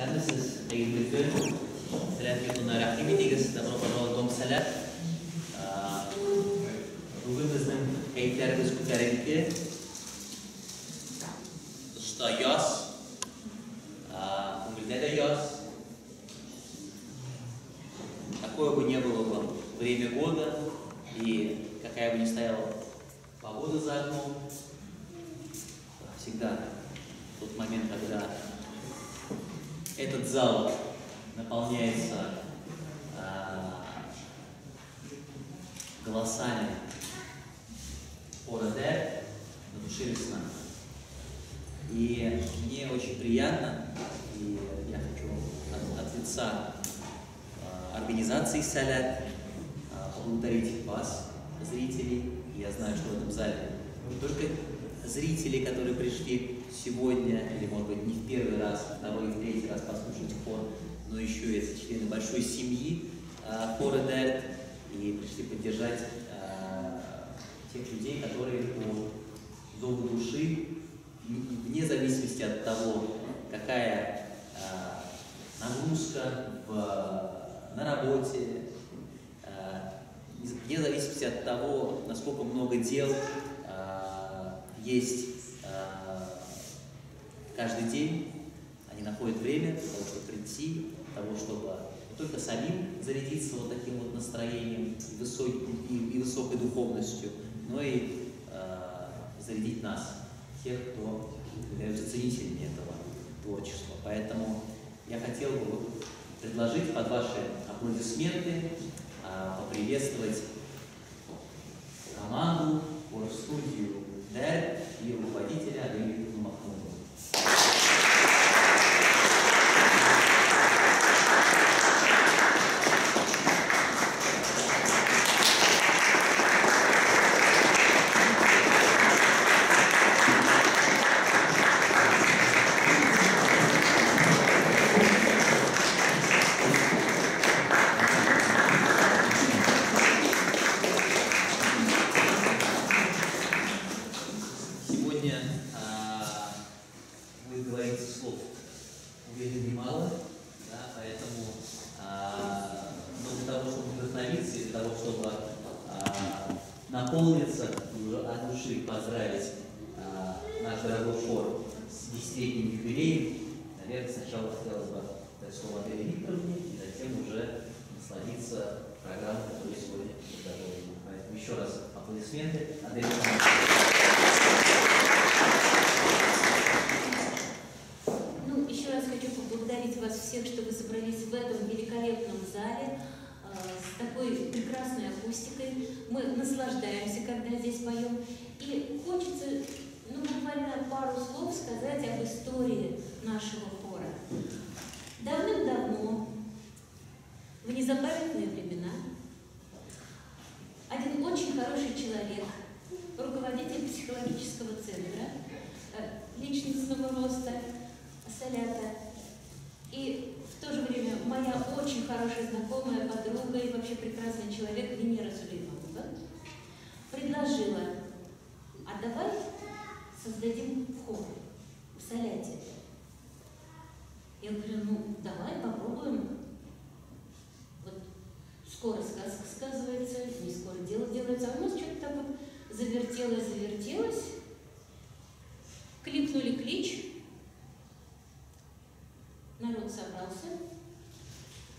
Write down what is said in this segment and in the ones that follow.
Kendisiz Eylül'de Bismillahirrahmanirrahim degіз добро пожаловать в Дом Салат. Бүгін біздің әйтлеріміз көтеріңкі. Тышта яз, көңілде де яз. Какое бы ни было бы время года и какая бы ни стояла погода за окном, всегда тот момент, когда этот зал наполняется голосами хора Дер, на душе весна. И мне очень приятно, и я хочу от лица организации Салат поблагодарить вас, зрителей. Я знаю, что в этом зале не только зрители, которые пришли сегодня, или, может быть, не в первый раз, а второй и в третий раз послушать хор, но еще и члены большой семьи хора Дер, и пришли поддержать тех людей, которые по зову души, вне зависимости от того, какая нагрузка на работе, вне зависимости от того, насколько много дел есть каждый день, они находят время для того, чтобы прийти, для того, чтобы не только самим зарядиться вот таким вот настроением и высокой духовностью, но и зарядить нас, тех, кто являются ценителями этого творчества. Поэтому я хотел бы предложить под ваши аплодисменты поприветствовать команду, хор-студию Дер и руководителя Адель Махмудова. Наполниться от души и поздравить наш дорогой хор с 10-летним юбилеем. Наверное, сначала хотелось бы дать слово Аделе Викторовне, и затем уже насладиться программой, которая сегодня подготовлена. Поэтому еще раз аплодисменты. Адель Ну, еще раз хочу поблагодарить вас всех, что вы собрались в этом великолепном зале с такой прекрасной акустикой. Мы наслаждаемся, когда здесь поем. И хочется, буквально пару слов сказать об истории нашего хора. Давным-давно, в незапамятные времена, один очень хороший человек, руководитель психологического центра, личностного роста Салята, и в то же время моя очень хорошая знакомая, подруга и вообще прекрасный человек Венера Сулейманова предложила: а давай создадим хор в Саляте. Я говорю, давай попробуем. Вот скоро сказка сказывается, не скоро дело делается, а у нас что-то так вот завертелось. Кликнули клич. Народ собрался,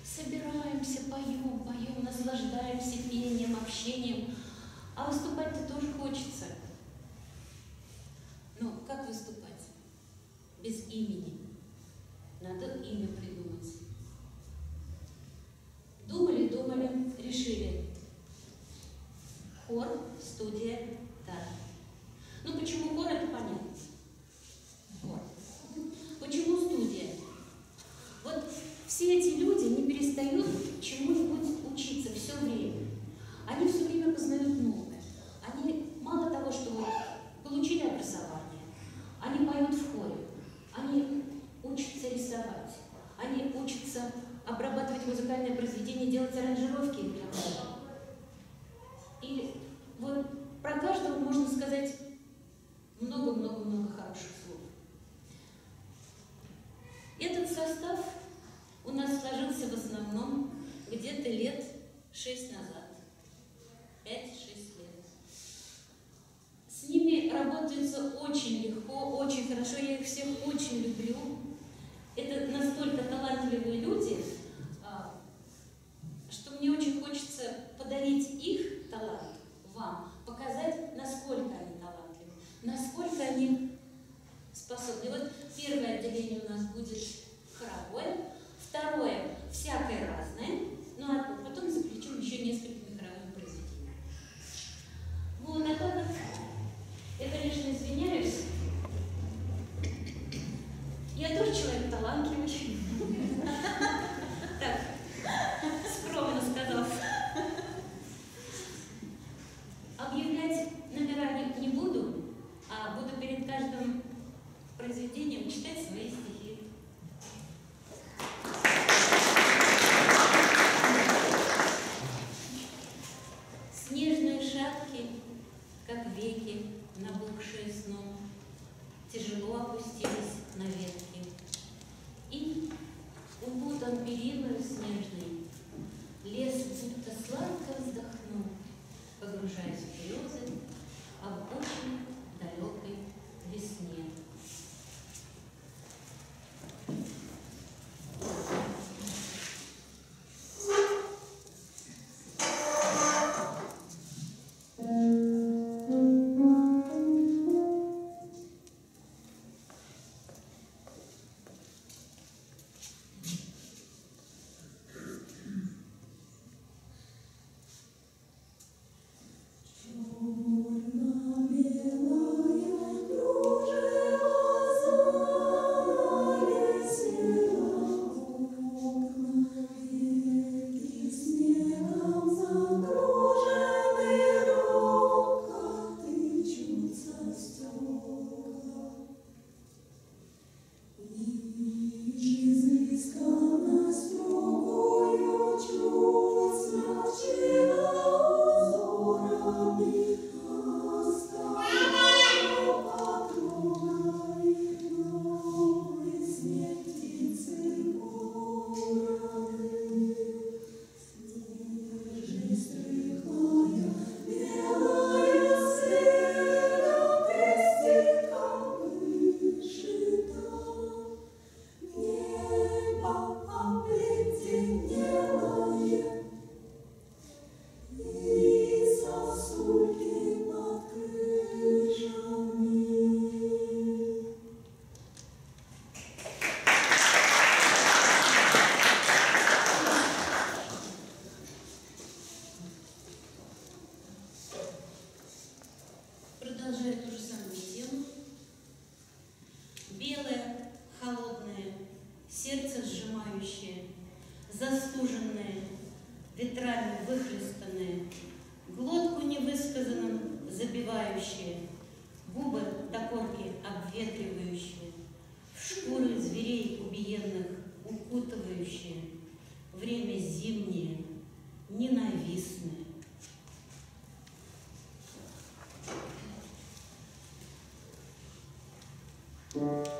собираемся, поем, наслаждаемся пением, общением. А выступать-то тоже хочется. Но как выступать? Без имени. Надо имя придумать. Думали, решили. Хор, студия, да. Почему хор, это понятно. Хор. Почему студия? Вот все эти люди не перестают чему-нибудь учиться все время. Они все время познают новое. Они мало того, что получили образование, они поют в хоре, они учатся рисовать, они учатся обрабатывать музыкальное произведение, делать аранжировки для хора. И вот про каждого можно сказать много-много-много хороших слов. Этот состав у нас сложился в основном где-то лет 6 назад. 5-6 лет. С ними работается очень легко, очень хорошо. Я их всех очень люблю. Это настолько талантливые люди, что мне очень хочется подарить их талант вам, показать, насколько они талантливы, насколько они способны. Вот первое отделение у нас будет хоровое, второе всякое разное, ну а потом заключим еще несколькими хоровыми произведениями. Вот, а так как я, конечно, извиняюсь, я тоже человек талантливый. Так, скромно сказав. Объявлять номера не буду, а буду перед каждым произведением читать свои стихи. Снежные шапки, как веки, набухшие сном, тяжело опустились на ветки. И укутан периной снежной, лес будто сладко вздохнул, погружаясь в грезы об очень далекой весне. Продолжаю ту же самую тему. Белое, холодное, сердце сжимающее, застуженное, ветрами выхлестанное, глотку невысказанным забивающее, губы до корки обветривающие, в шкуры зверей убиенных укутывающие, время зимнее, ненавистное. Мы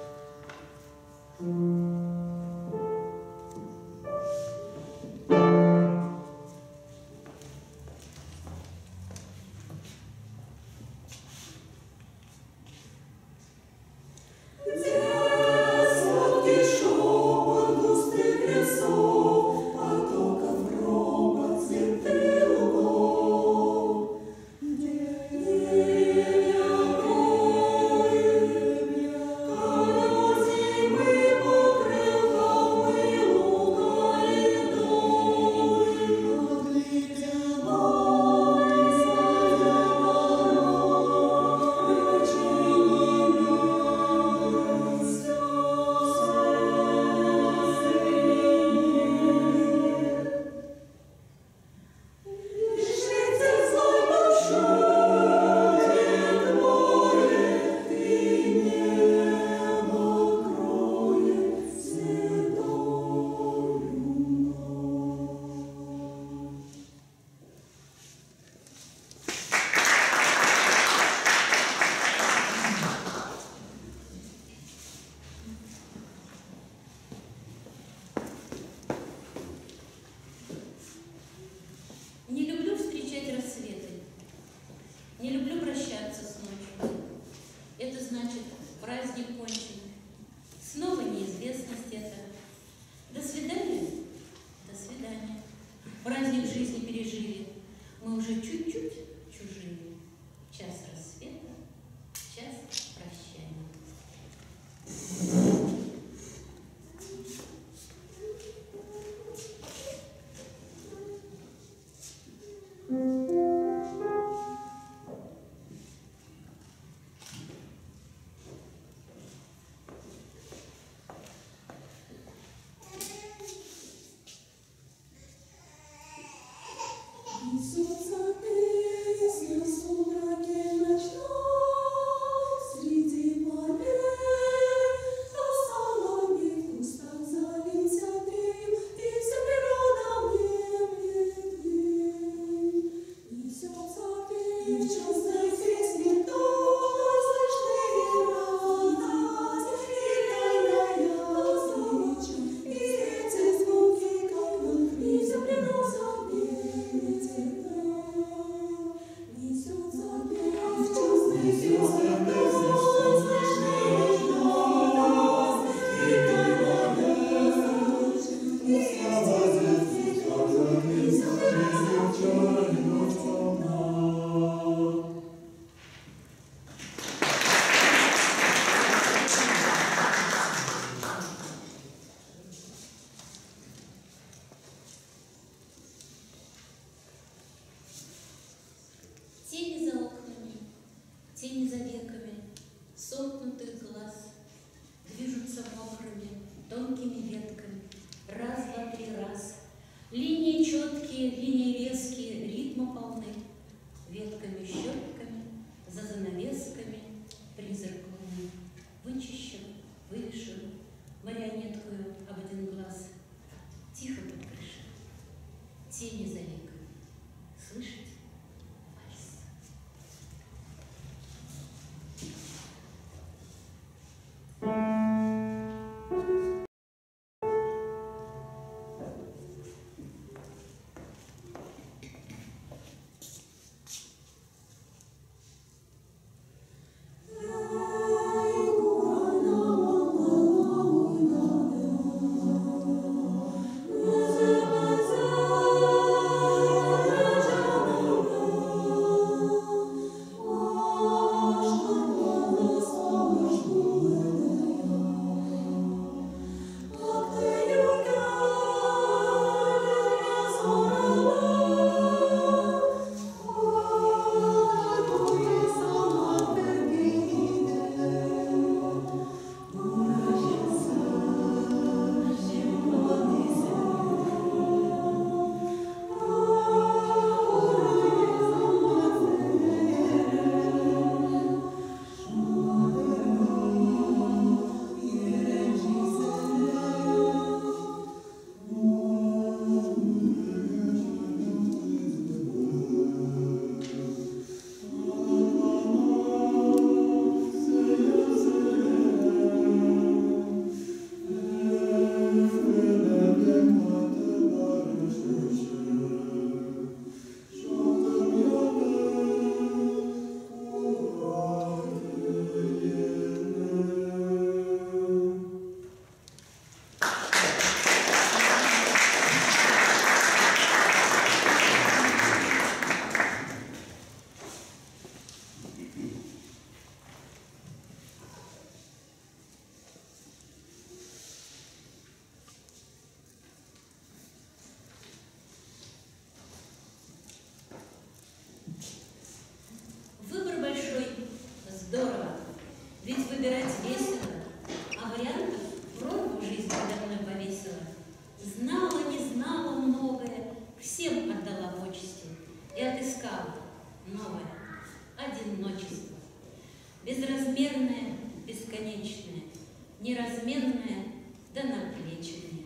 да на плечи мне.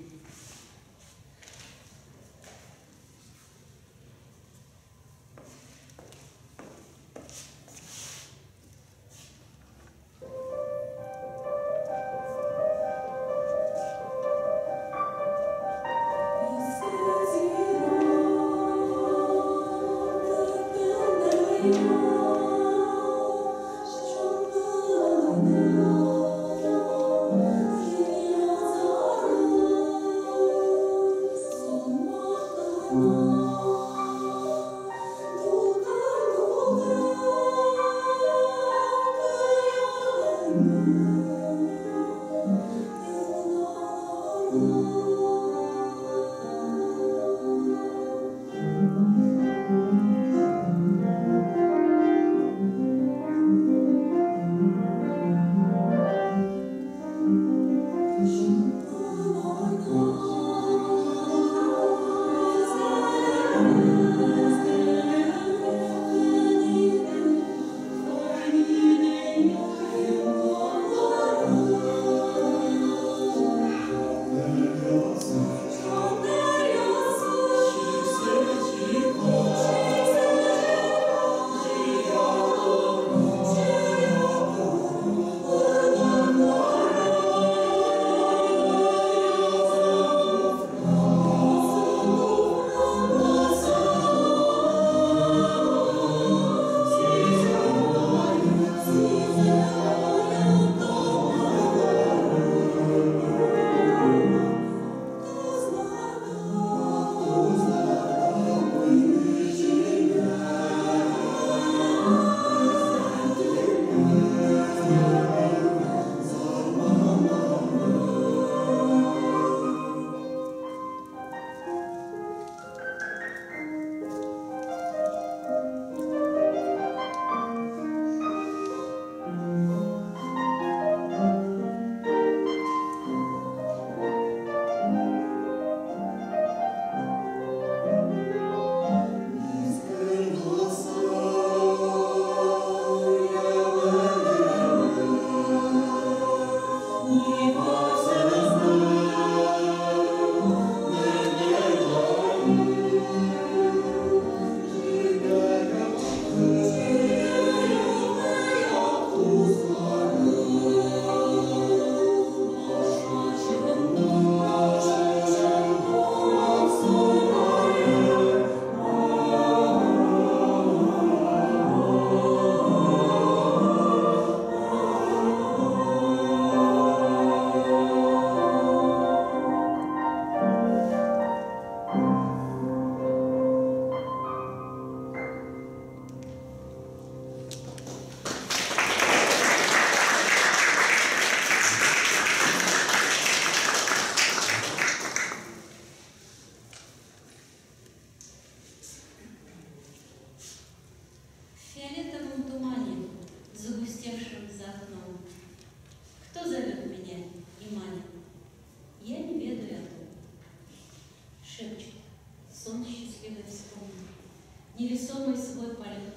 Невесомый свой полет,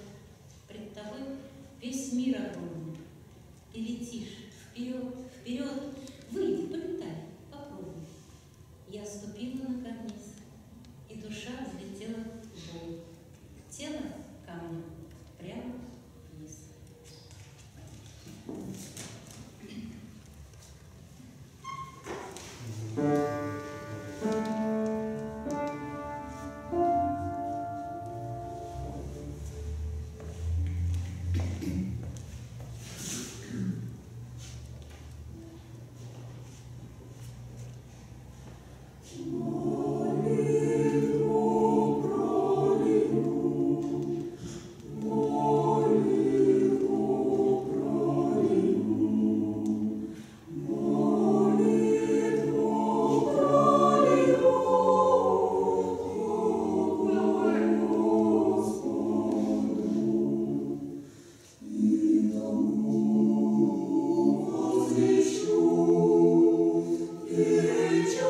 пред тобой весь мир огромный. Ты летишь вперед, вперед, выйди, полетай, попробуй. Я ступила на карниз, и душа взлетела в бой. Тело камнем прямо вниз. Вечер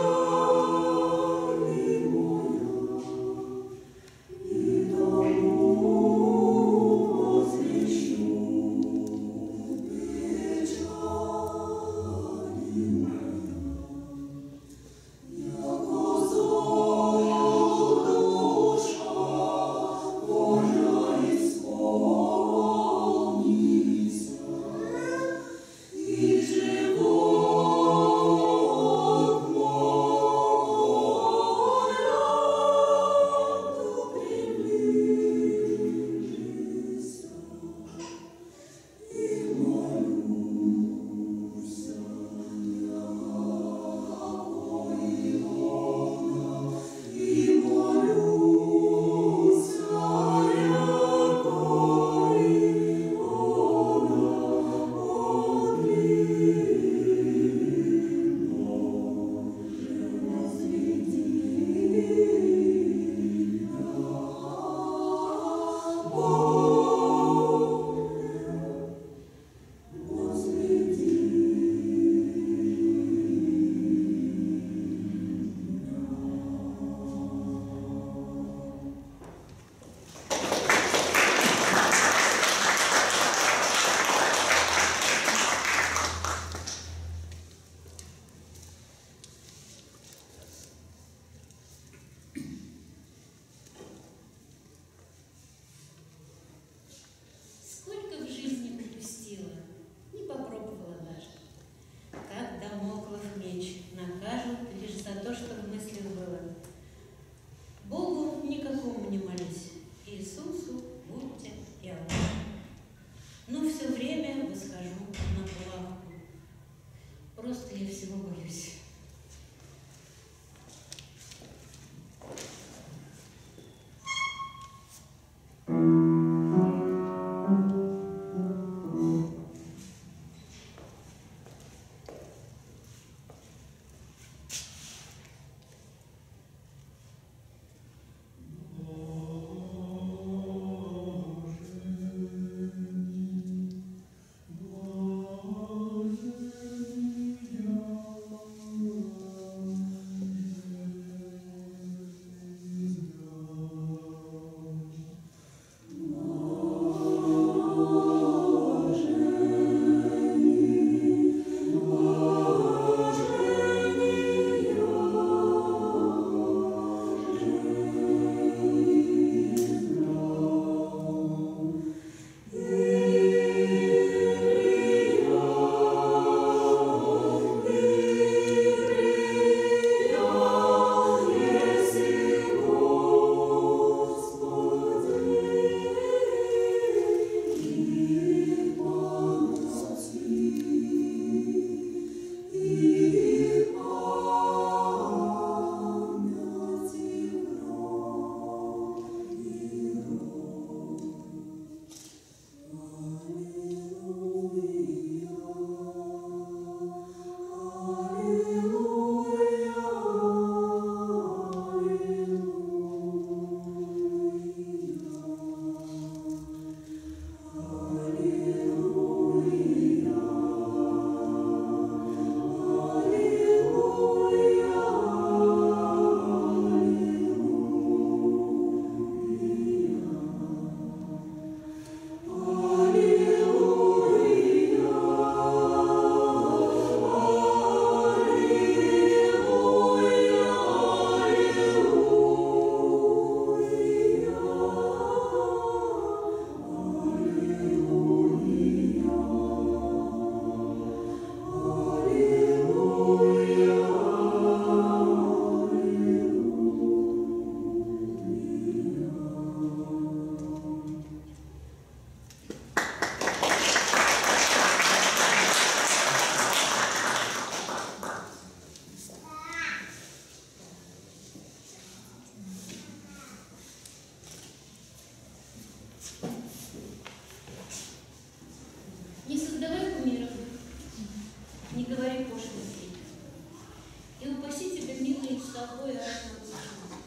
тобой раз нарушена.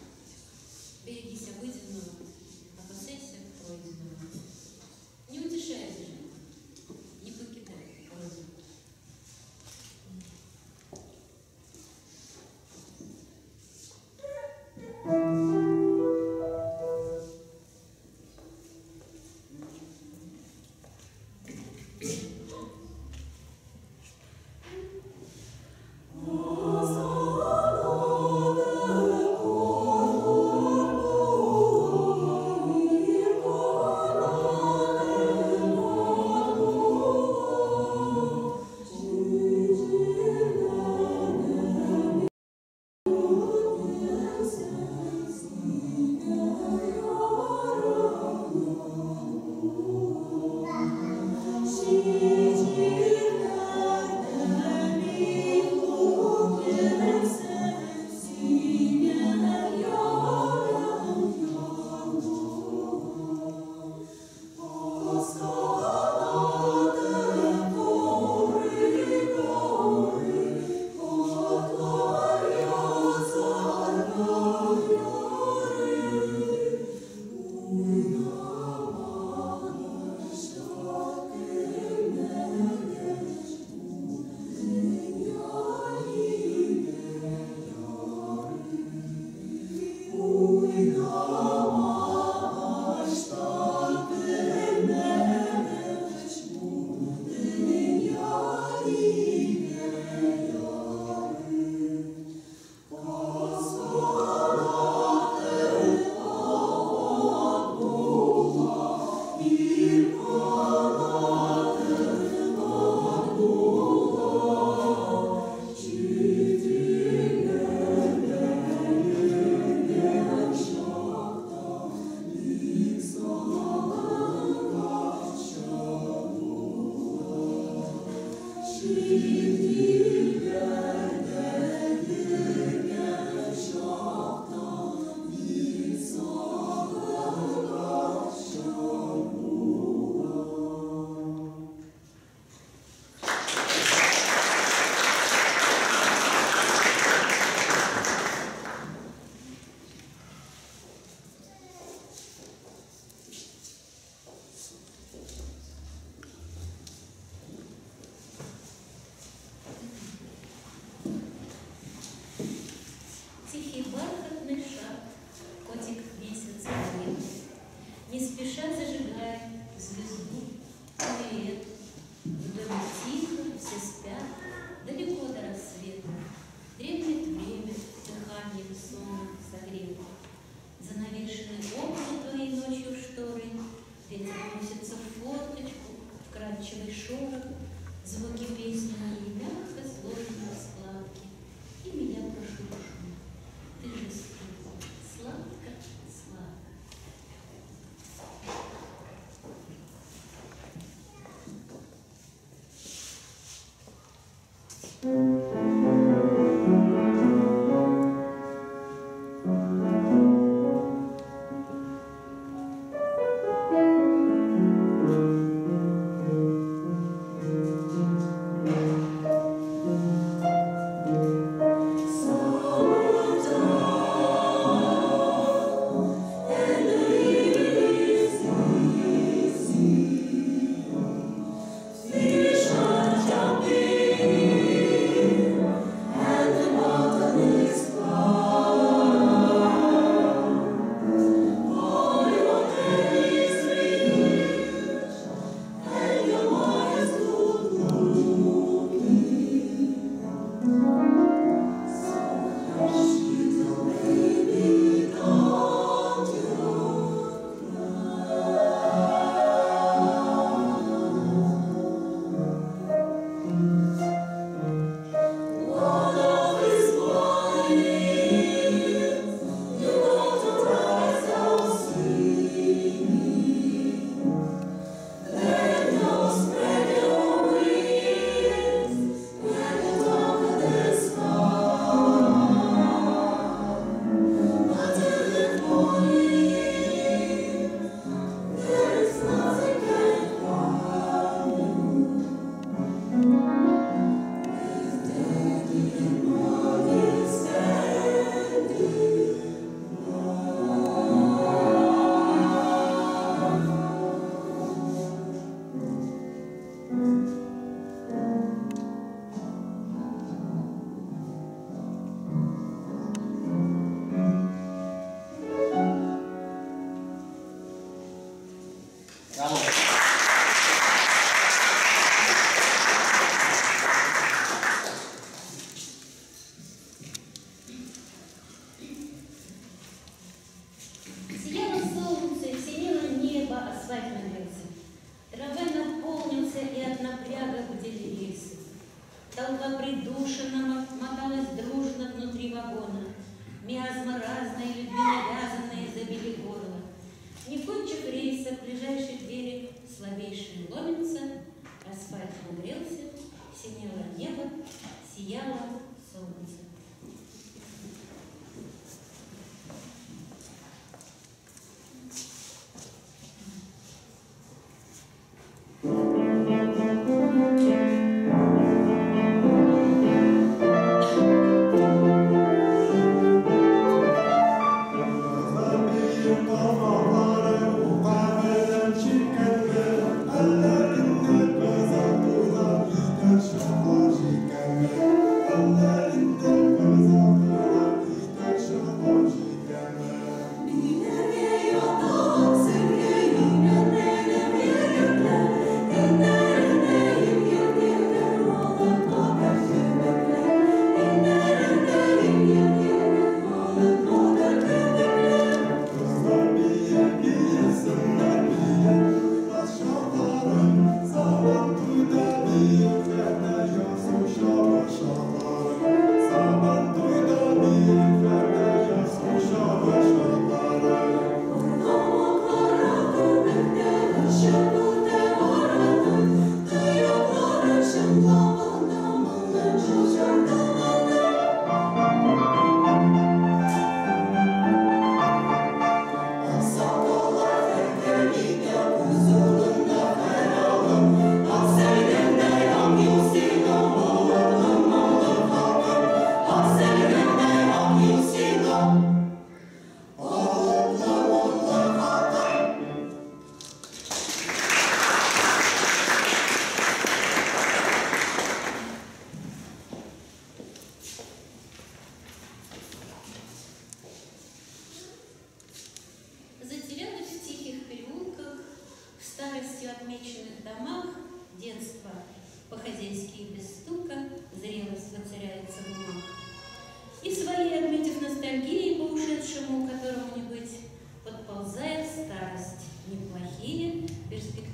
Берегись обыденного, опасайся пройденного. Не утешайся же, не покидай родину.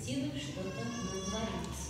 перспективы что-то натворить.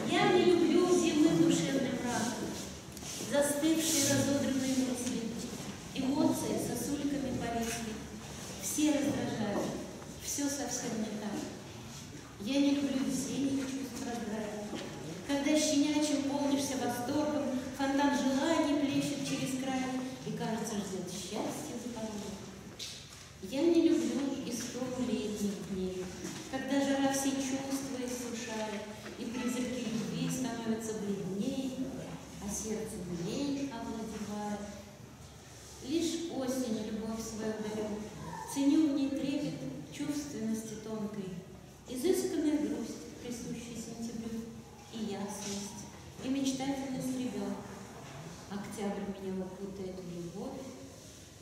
Я не люблю земным душевным мраком, застывшие разодранные мысли, эмоции сосульками повисли. Все раздражают, все совсем не так. Я не люблю весенних чувств раздрая, когда щенячьим полнишься восторгом, фонтан желаний плещет через край и, кажется, ждет счастья за порогом. Я не люблю истому летних дней, когда жара все чувства иссушает, и призраки любви становятся бледнее, а сердце млей овладевает. Лишь осенью любовь свою дарю, ценю в ней трепет чувственности тонкой, изысканная грусть, присущая сентябрю, и ясность, и мечтательность ребенка. Октябрь меня укутает в любовь,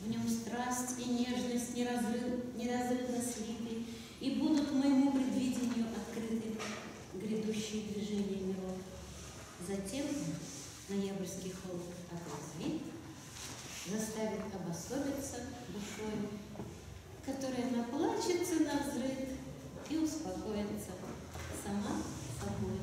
в нем страсть и нежность неразрывно слиты, и будут моему предвидению открыты грядущие движения миров. Затем ноябрьский холод отрезвит, заставит обособиться душой, которая наплачется навзрыд и успокоится сама собой.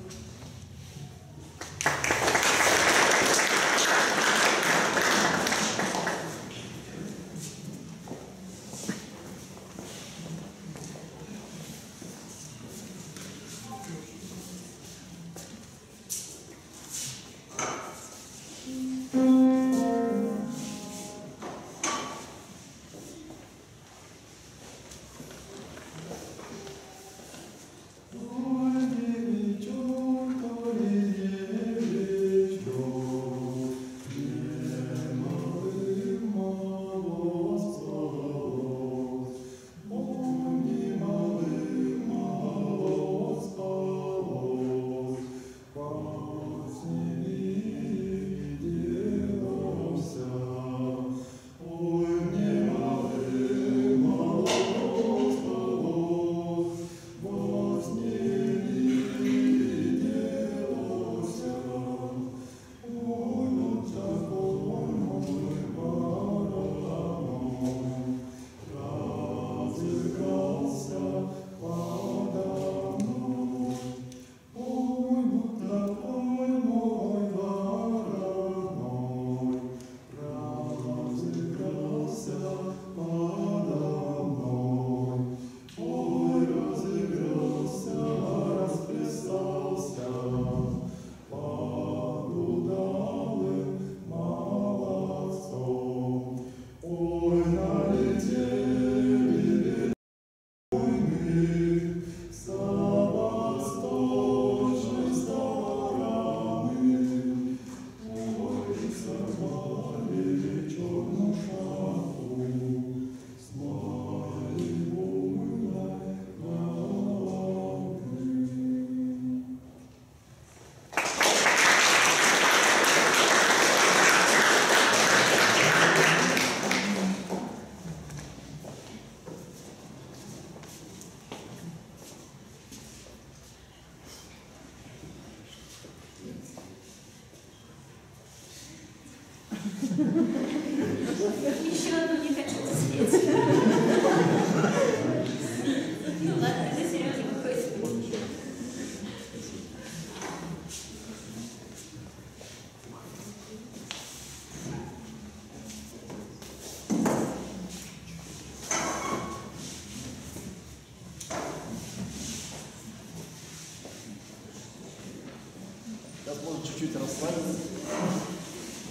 с вами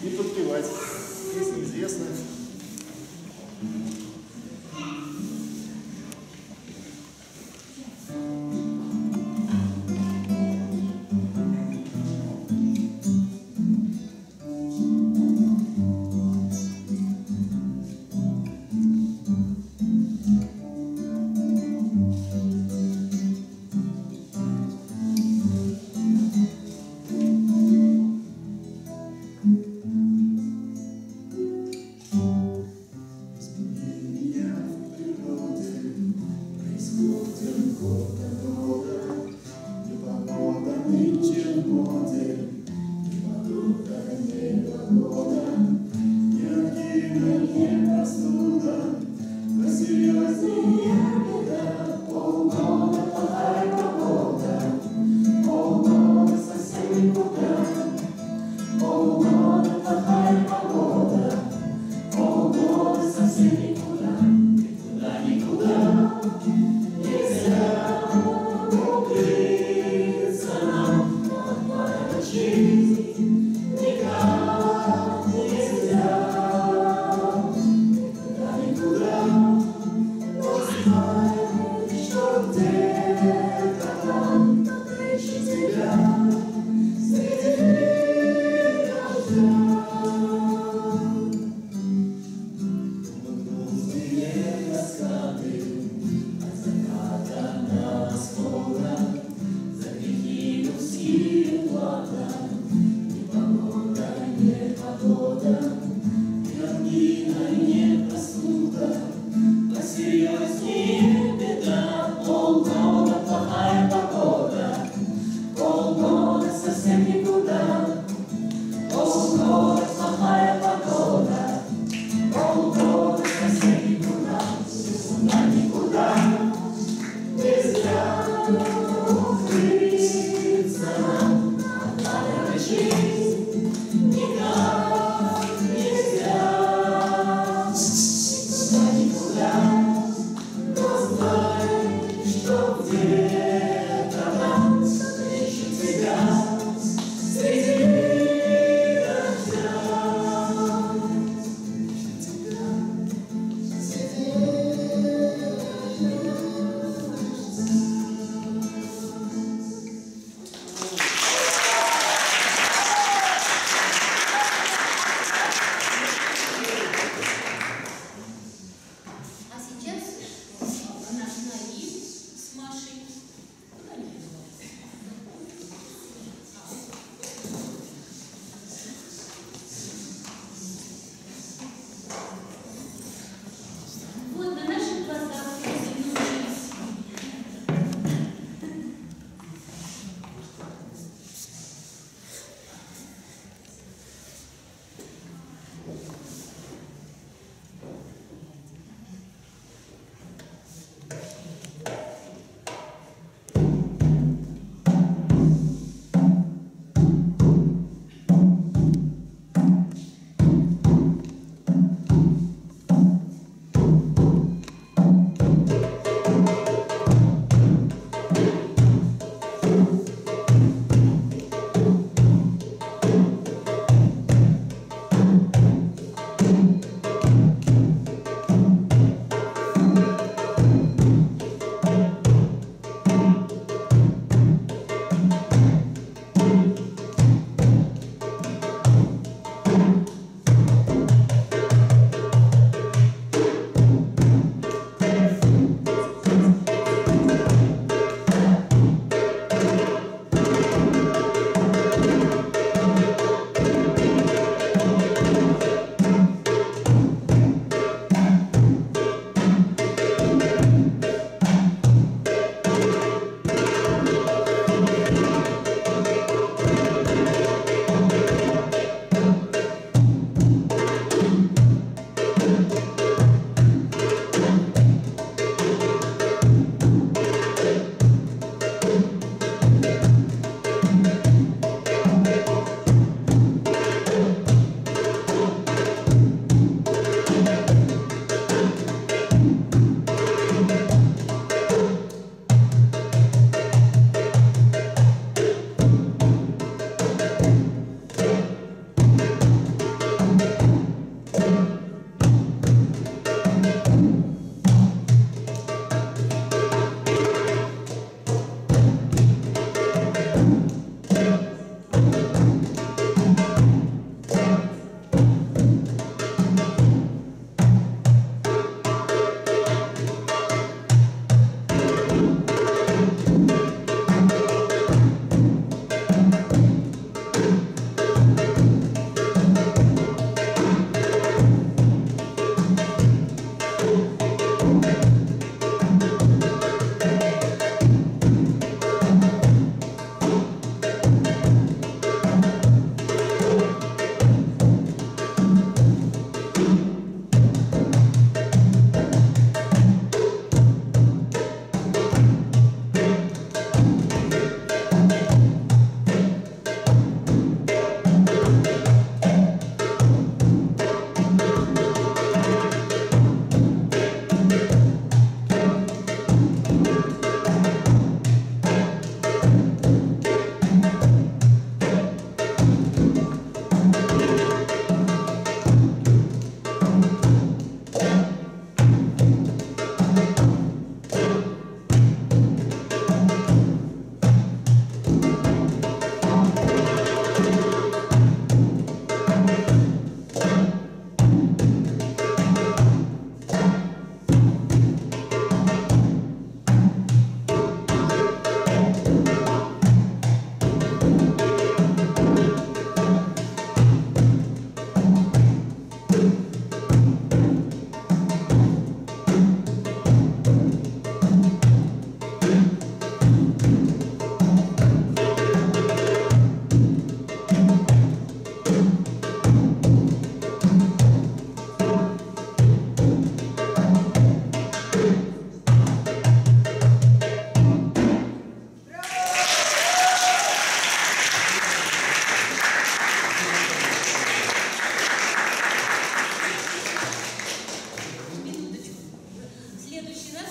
и подпевать. Песня известная.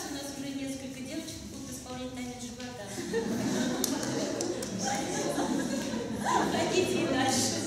у нас уже несколько девочек будут исполнять танец живота. Ходите и дальше.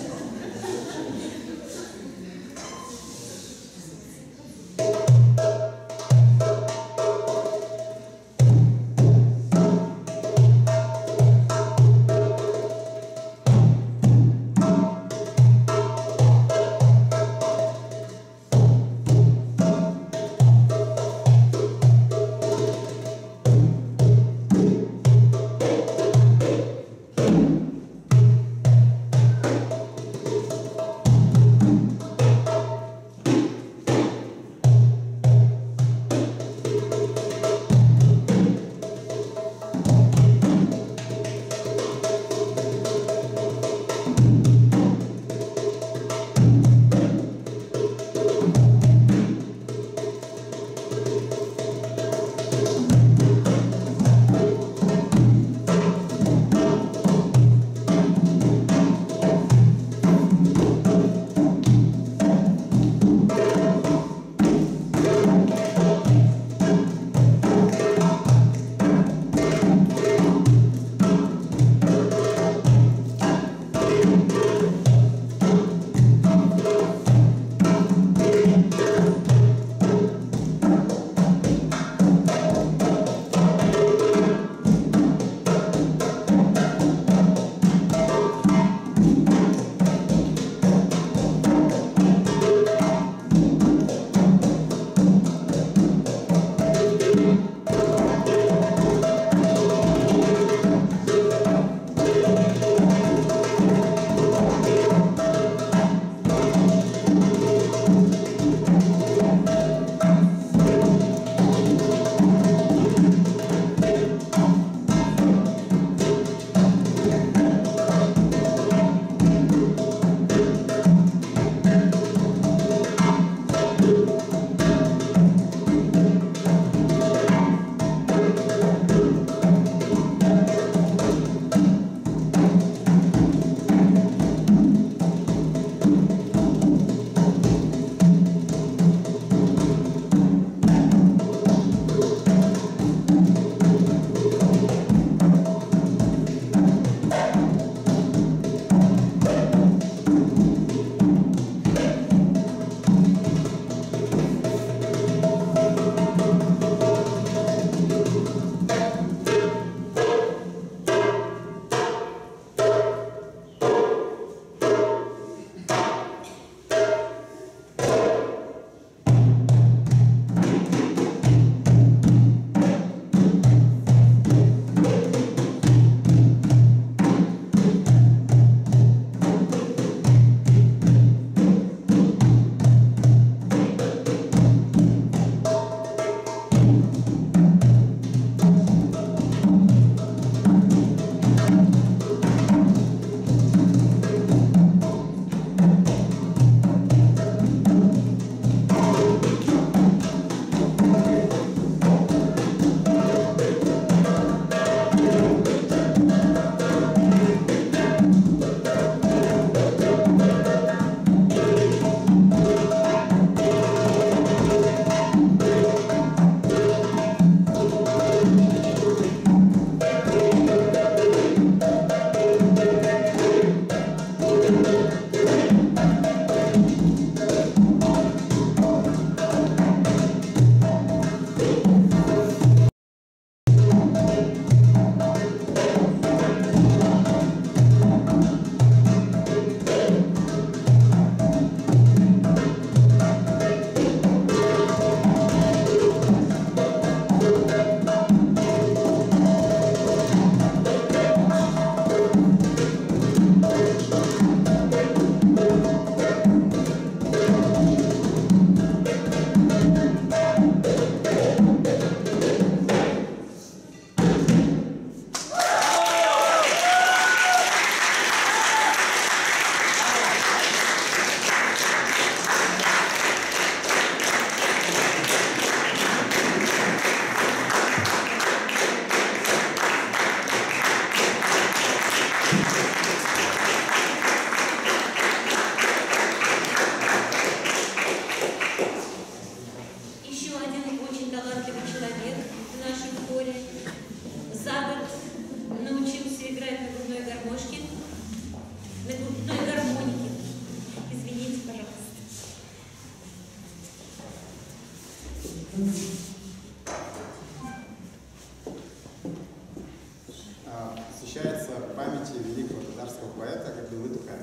поэта, как бы вы такая.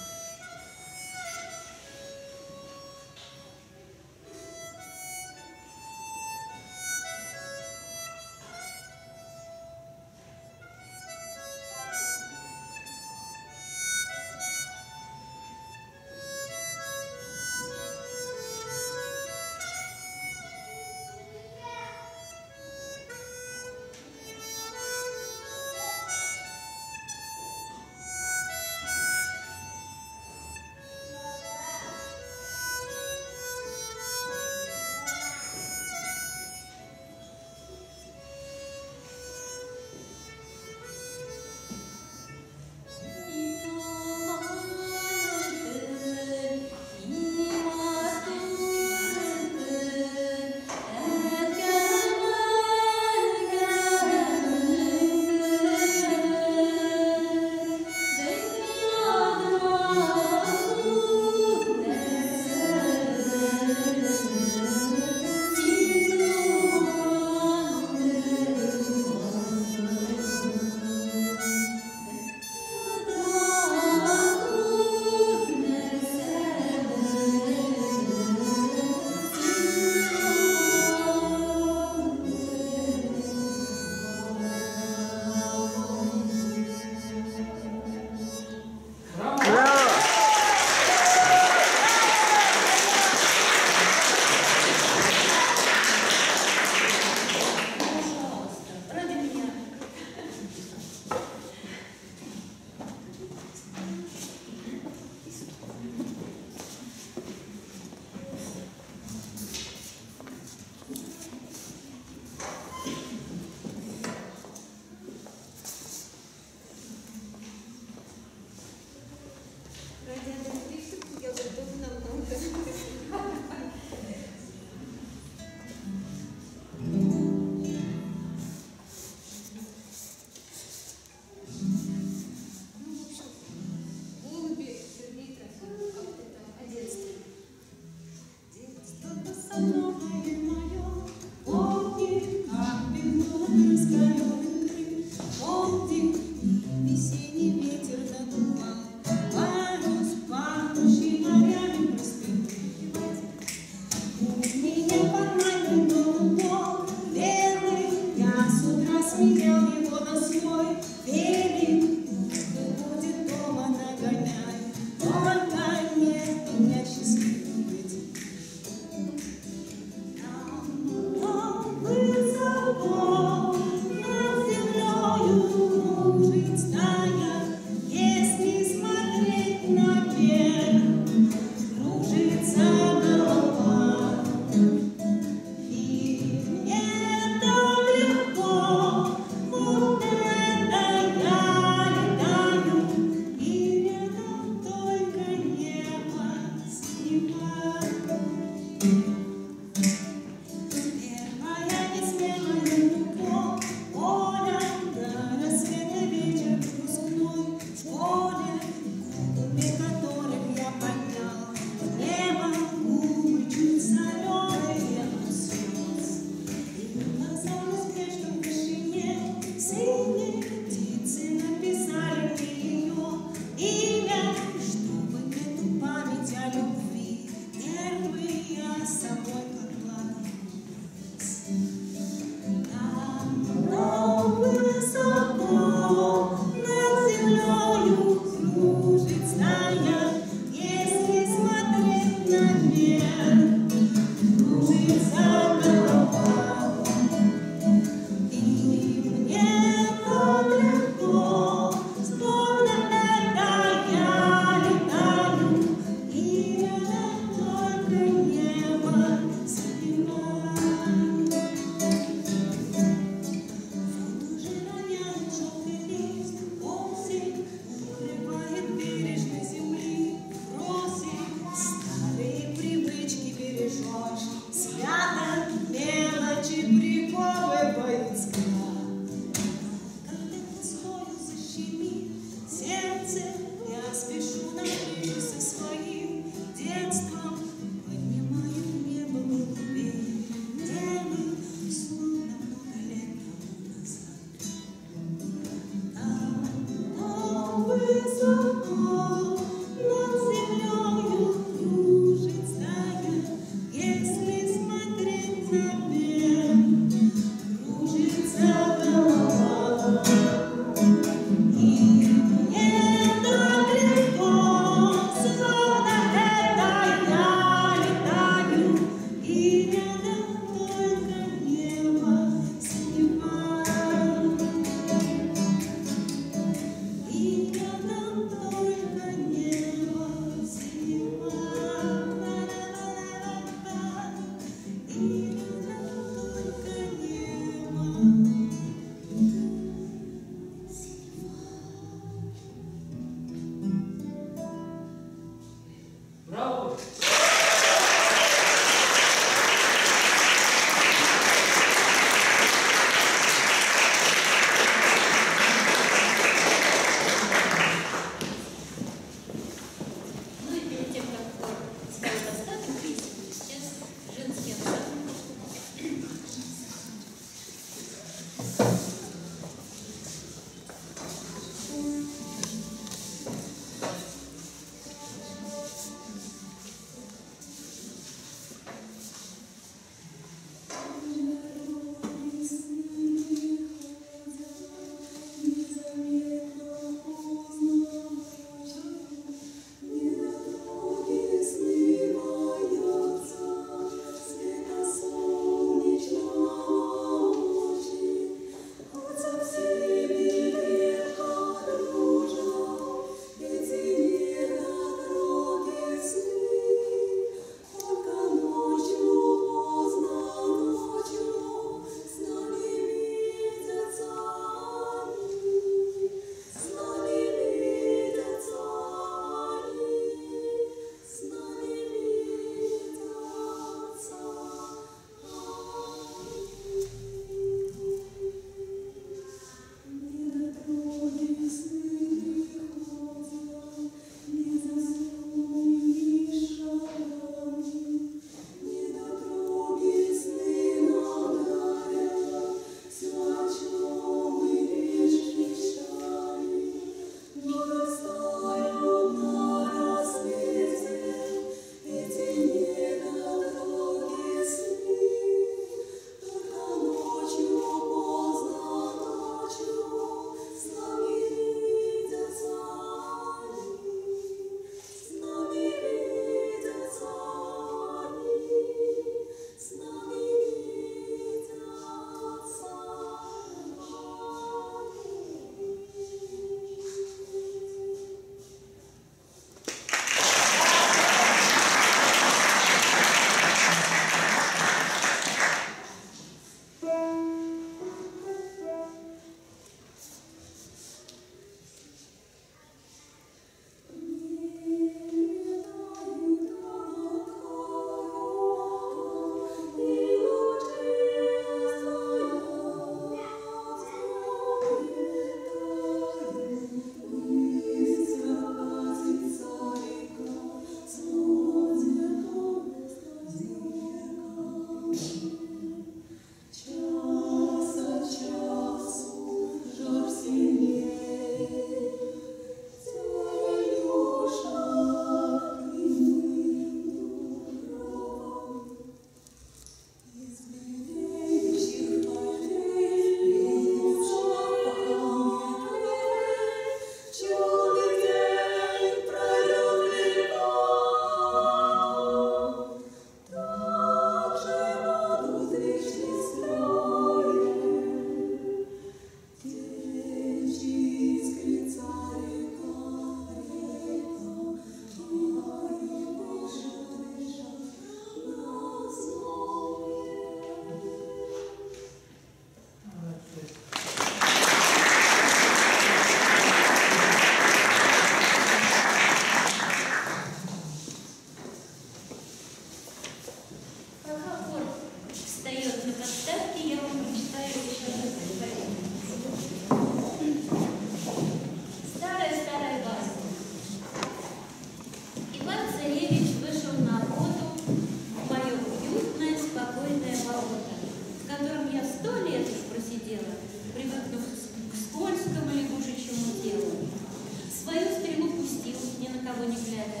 взгляды.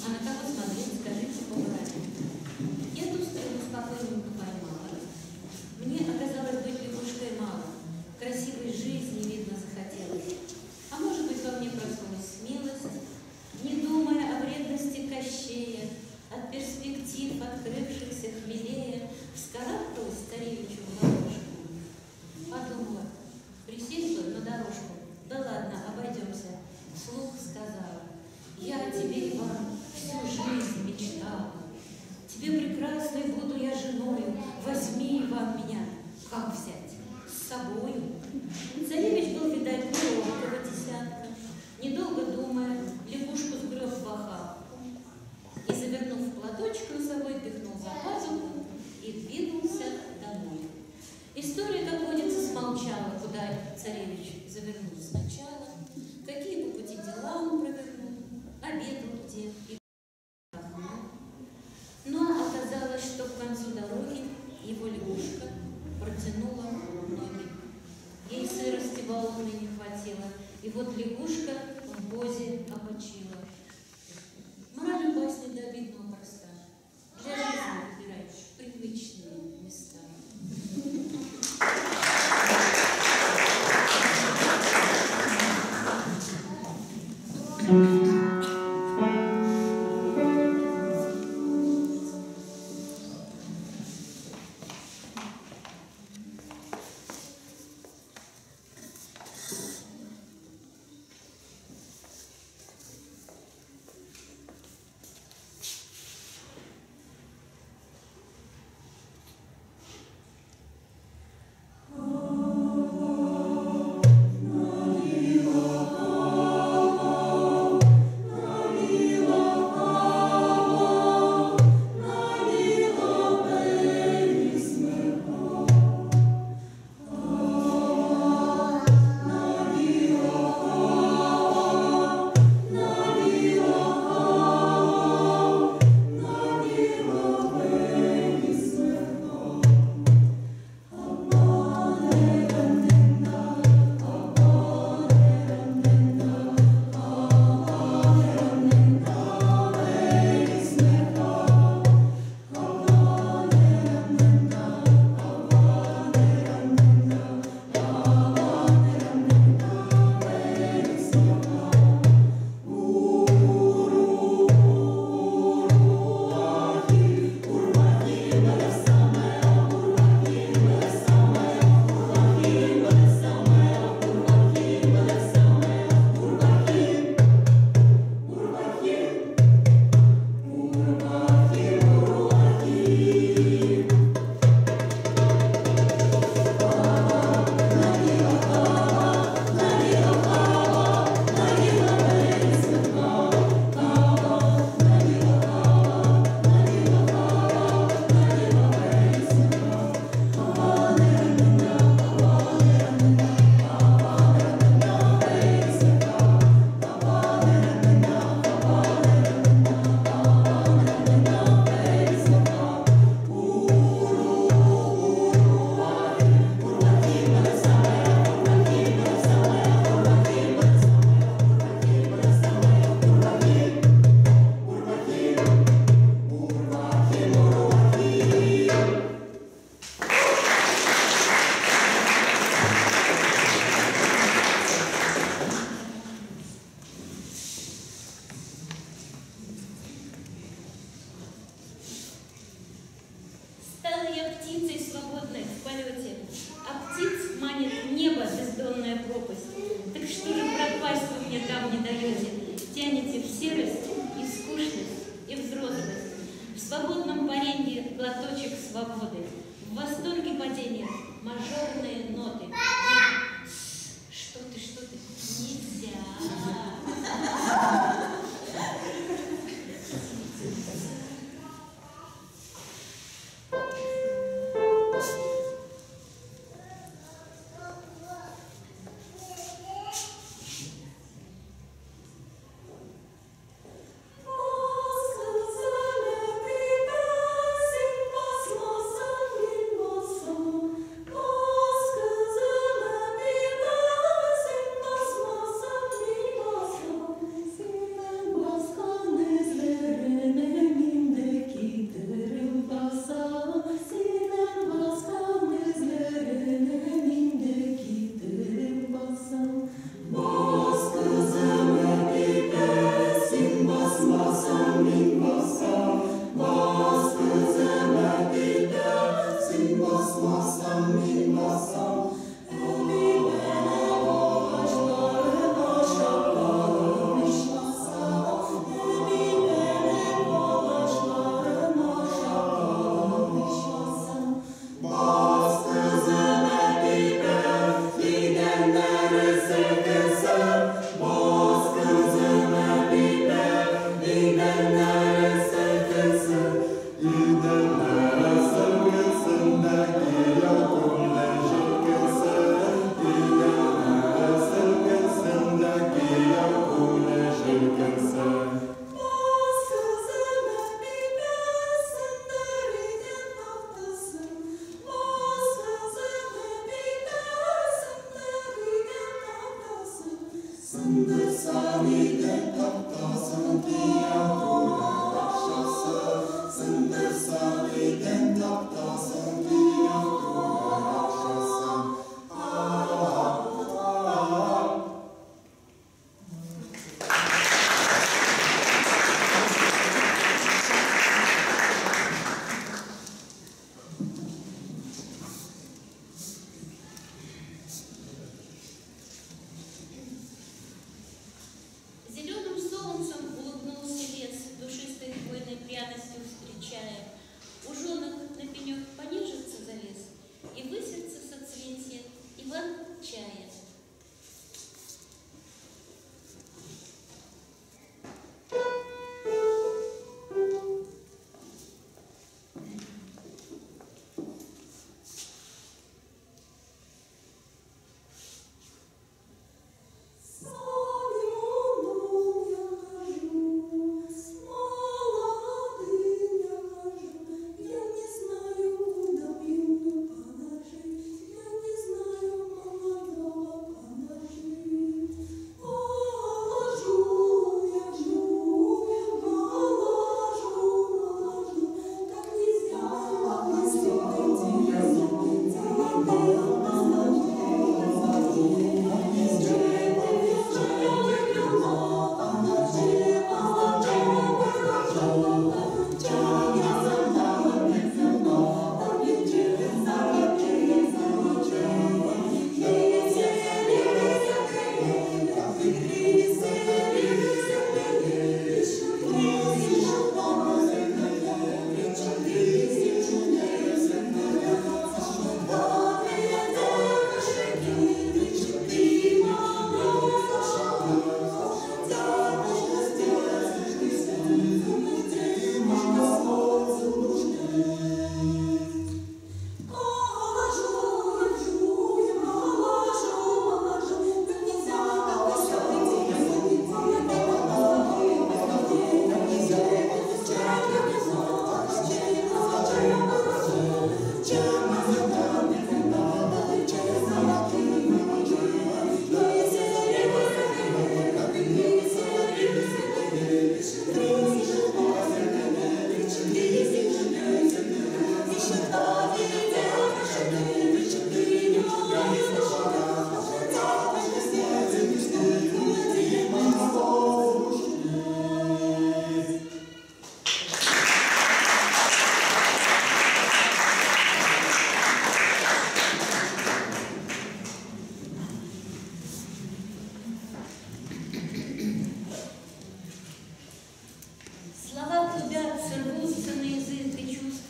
А на кого смотреть, скажите, по-правде. Я ту стрелу спокойненько поймала. Мне оказалось быть лягушкой мало. Красивой жизни, видно, захотелось. А может быть, во мне проснулась смелость, не думая о вредности Кощея, от перспектив, открывшихся хмелея, вскарабкалась царевичу в ладошку. Подумала, присесть бы на дорожку. Да ладно, обойдемся. Вслух сказала: я о тебе, Иван, всю жизнь мечтала. Тебе прекрасной буду я женою. Возьми, Иван, меня. Как взять? С собою. Царевич был, видать, ловкого десятка. Недолго думая, лягушку сгреб в охапку и, завернув в платочек носовой, пихнул за пазуху и двинулся домой. История, как водится, смолчала, куда царевич завернул сначала, какие по пути дела он провернул, обедал где и отдохнул. Но оказалось, что к концу дороги его лягушка протянула ноги. Ей сырости баллонной не хватило, и вот лягушка в бозе опочила. Мораль басни до обидного проста. Для жизни выбирай привычные места.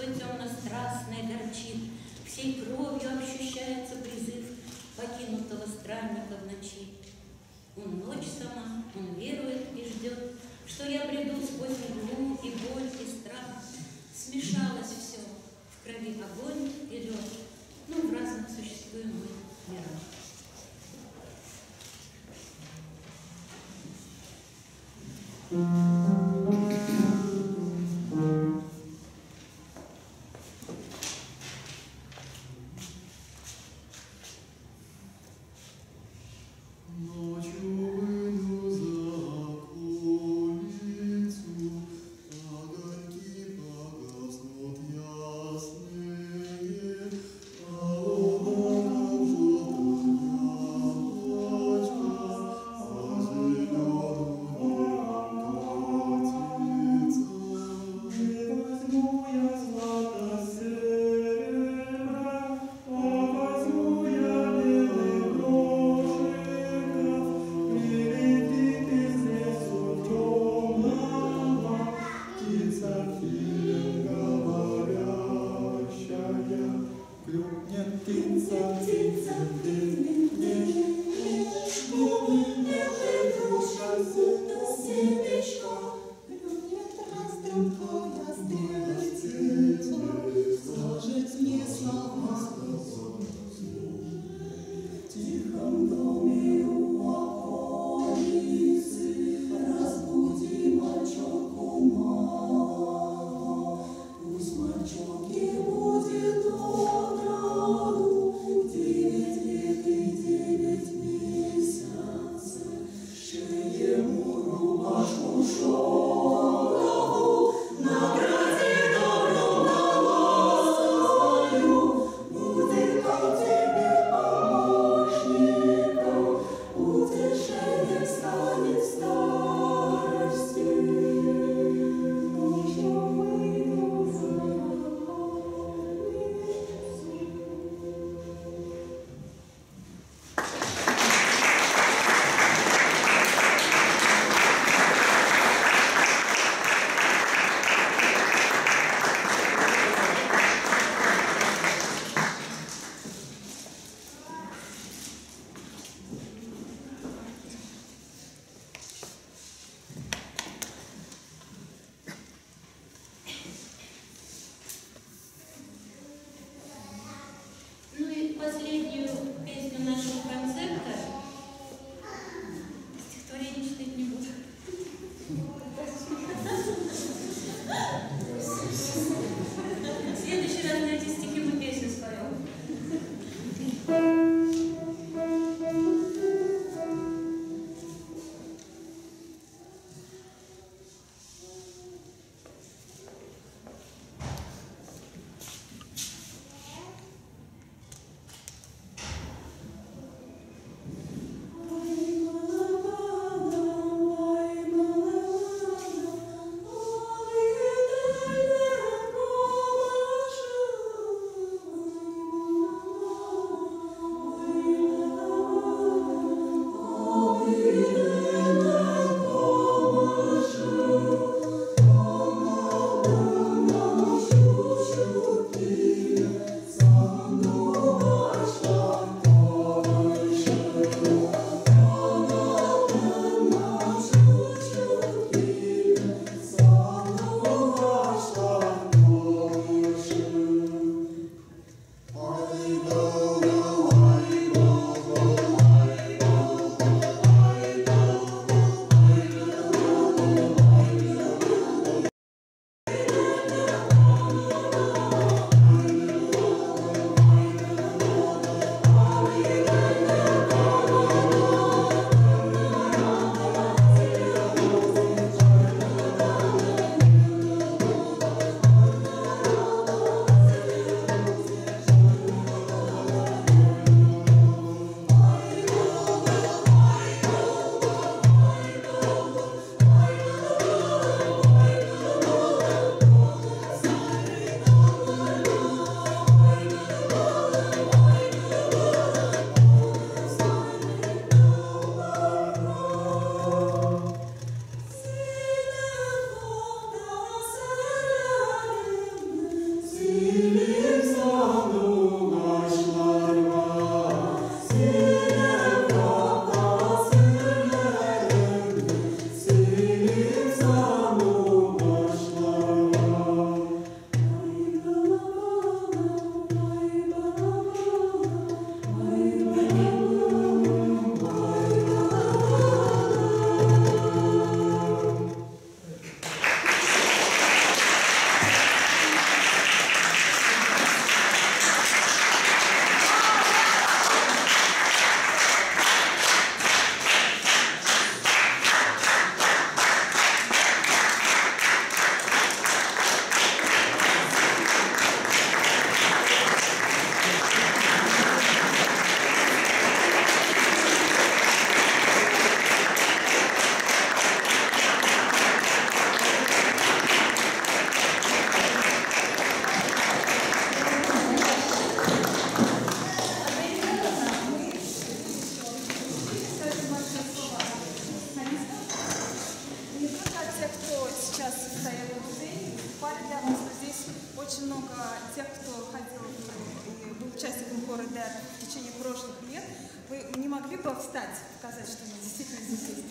свой темно-страстный горчит, всей кровью ощущается призыв покинутого странника в ночи. Он ночь сама, он верует и ждет, что я приду сквозь мглу и боль, и страх. Смешалось все, в крови огонь и лед, но в разных существуемых мирах. Последнюю песню нашего концерта стихотворение читать не буду. В следующий раз на эти стихи мы песню споем. музей. Выступали для нас. Здесь очень много тех, кто ходил и был участником хора ДЭР в течение прошлых лет. Вы не могли бы встать, показать, что вы действительно здесь есть?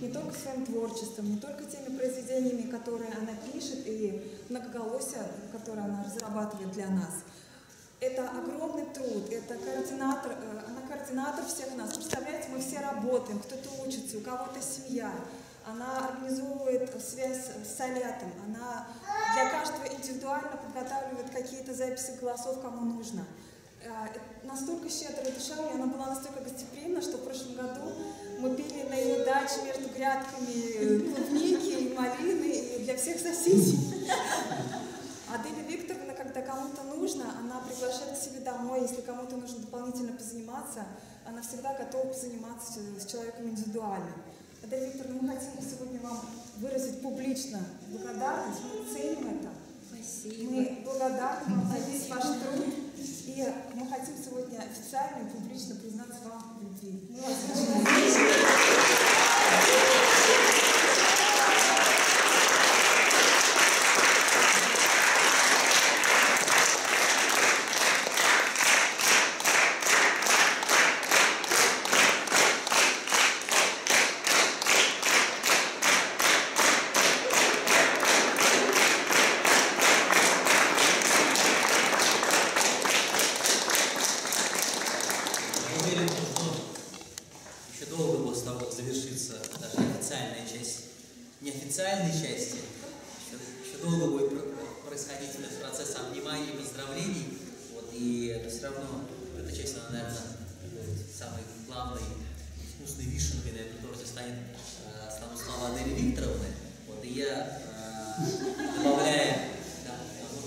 Не только своим творчеством, не только теми произведениями, которые она пишет, и многоголосие, которое она разрабатывает для нас. Это огромный труд, это координатор, она координатор всех нас. Представляете, мы все работаем, кто-то учится, у кого-то семья. Она организовывает связь с Салятом, она для каждого индивидуально подготавливает какие-то записи голосов, кому нужно. Настолько щедрая душа, и она была настолько гостеприимна, что в прошлом году мы пили на ее даче между грядками клубники и малины и для всех соседей. Аделя Викторовна, когда кому-то нужно, она приглашает к себе домой. Если кому-то нужно дополнительно позаниматься, она всегда готова позаниматься с человеком индивидуально. Аделя Викторовна, мы хотим сегодня вам выразить публично благодарность, мы ценим это. Спасибо. Мы благодарны вам за весь ваш труд. И мы хотим сегодня официально и публично признаться вам в любви. Мы вас очень любим. Неофициальной части еще долго будет происходить процесс обниманий и поздравлений. Вот, и все равно эта часть, она, наверное, будет самой главной вкусной вишенкой на этом торте станут слова Адели Викторовны. Вот, и я добавляю, да,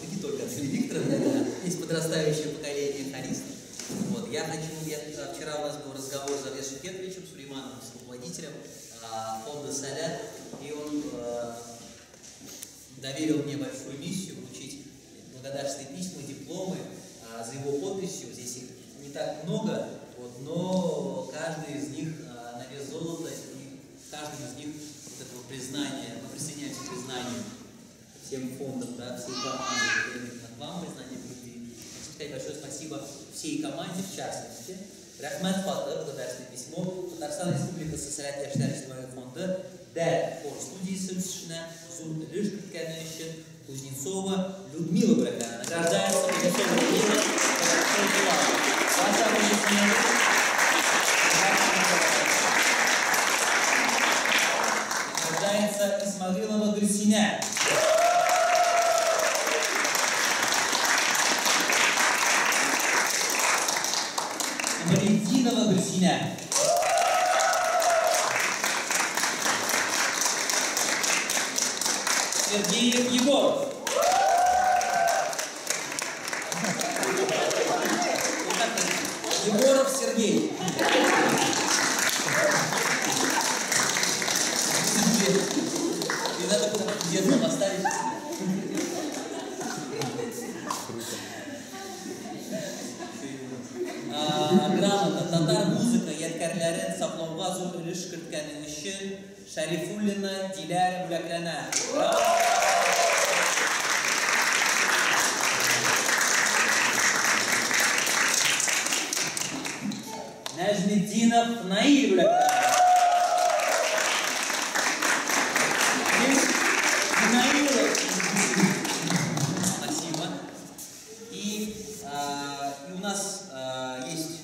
не только Адели Викторовны, да, есть подрастающее поколение хористов. Вот, вчера у нас был разговор с Олежем Петровичем Сулеймановым, с руководителем фонда «Салят», и он доверил мне большую миссию получить благодарственные письма, дипломы за его подписью. Здесь их не так много, вот, но каждый из них на вес золота, и каждый из них вот это вот признание, мы присоединяемся к признанию всем фондам, да, всей команде, к вам признание в любви. Хочу сказать большое спасибо всей команде, в частности. Рахмат Фаты, благодарственное письмо. Татарстан Республикасы Салят Яшьләр ijtimoiy фонды ДЭР хор студиясы үсешенә зур өлеш керткәне өчен Кузнецова Людмила Брагана награждается Кузнецова Людмила. Награждается Исмагилова Гульсиня. Валентинова Гульсиня. Сергеев Егор. Егоров Сергей. Не надо куда где-то поставить. Грамота татар музыка ядкарларын саклауга зур өлеш керткәне өчен Шарифуллина Диляра бүләкләнә. Нәҗметдинов Наил бүләкләнә. Спасибо. И у нас есть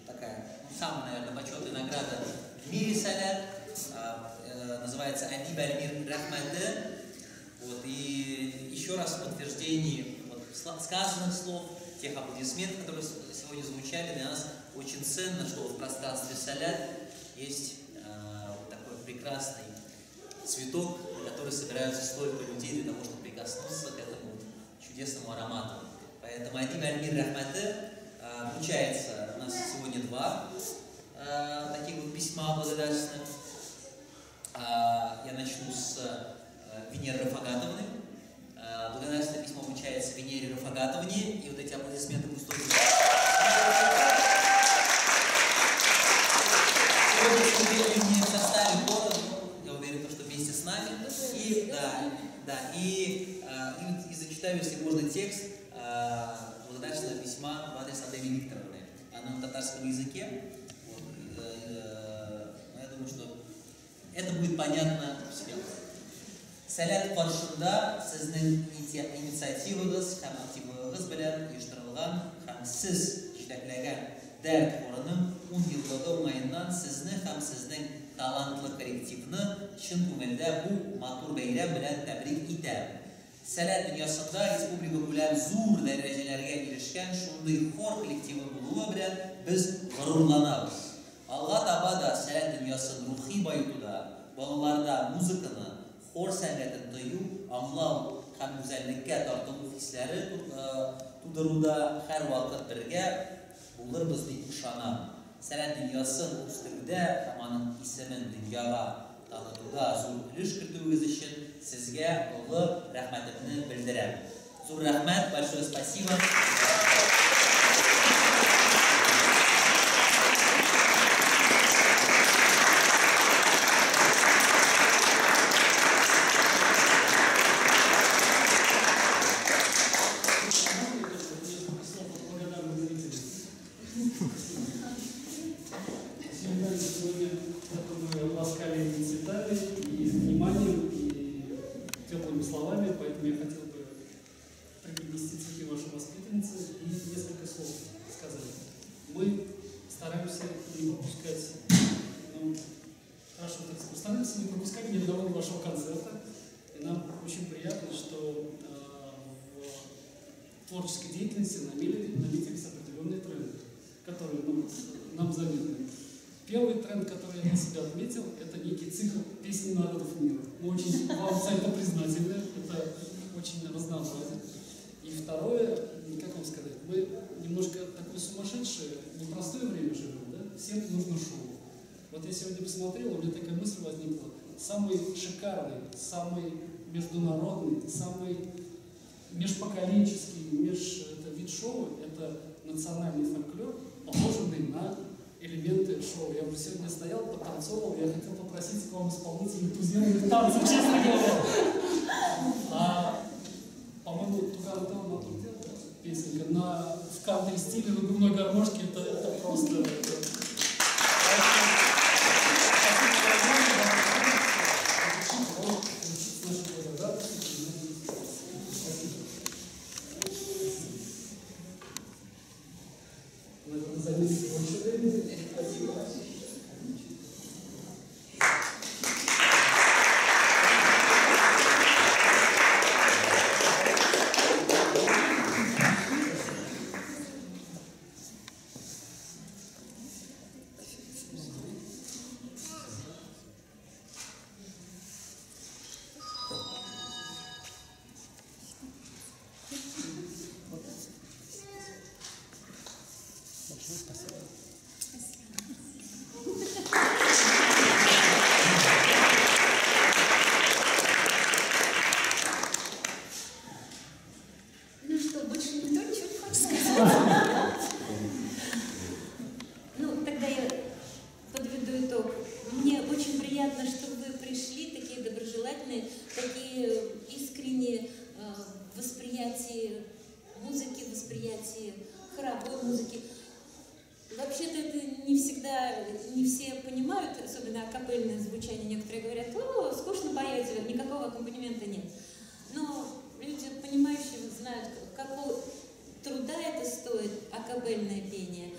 такая самая, наверное, почетная награда в мире Салят. Называется Адиб Альмир Рахматы. Вот, и еще раз в подтверждении вот, сказанных слов, тех аплодисментов, которые сегодня звучали, для нас очень ценно, что в пространстве Салят есть вот такой прекрасный цветок, на который собираются столько людей для того, чтобы прикоснуться к этому чудесному аромату. Поэтому Адим Альмир Рахматы, получается, у нас сегодня 2 таких вот письма благодарственных. Я начну с Венеры Рафагатовны. Благодарственное письмо обучается Венере Рафагатовне, и вот эти аплодисменты пусть тоже. Не в составе хора, я уверен, что вместе с нами. И зачитаю, если можно, текст благодарственного письма в адрес Адемы Викторовны. Оно на татарском языке. Я думаю, что это будет понятно всем. Сәләт каршында сезнең инициативагыз һәм активлыгыгыз белән оештырылган һәм сез җитәкләгән дәрт хорының 10 еллыгы уңаеннан сезне һәм сезнең талантлы коллективны чын күңелдә бу матур бәйрәм белән тәбрик итәм. Сәләт дөньясында республика белән зур дәрәҗәләргә ирешкән шундый хор коллективы булуы белән без горурланабыз. Алга таба да сәләт дөньясын рухи баетуда, балаларда музыканы, хор сәнгатен тою, аңлау һәм үзәллеккә тартылу хисләре тудыруда һәр вакыт бергә булырбыз дип ышанам. Сәләт дөньясын үстерүдә һәм аның исемен дөньяга танытуда зур өлеш кертүегез өчен сезгә олы рәхмәтемне белдерәм. Зур рәхмәт, большое спасибо. Творческой деятельности наметились определенные тренды, которые нам заметны. Первый тренд, который я для себя отметил, это некий цикл песни народов мира. Мы очень вам за это признательны, это очень разнообразно. И второе, как вам сказать, мы немножко такое сумасшедшее, непростое время живем, да? Всем нужно шоу. Вот я сегодня посмотрел, у меня такая мысль возникла. Самый шикарный, самый международный, самый межпоколенческий вид шоу – это национальный фольклор, положенный на элементы шоу. Я бы сегодня стоял, потанцовал, я хотел попросить к вам исполнителей туземных танцев, честно говоря. По-моему, Тугантел Матурдел, песенка, в кантри-стиле на губной гармошке – это просто… Не все понимают, особенно акапельное звучание. Некоторые говорят: о, скучно поете, никакого аккомпанемента нет. Но люди, понимающие, знают, какого труда это стоит, акапельное пение,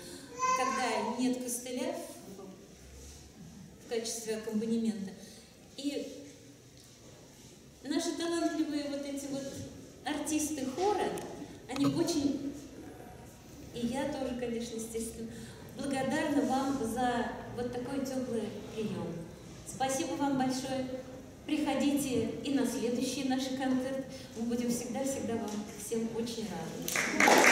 когда нет костыля в качестве аккомпанемента. И наши талантливые вот эти вот артисты хора, они очень, и я тоже, конечно, естественно, благодарна вам за вот такой теплый прием. Спасибо вам большое. Приходите и на следующие наши концерты. Мы будем всегда-всегда вам всем очень рады.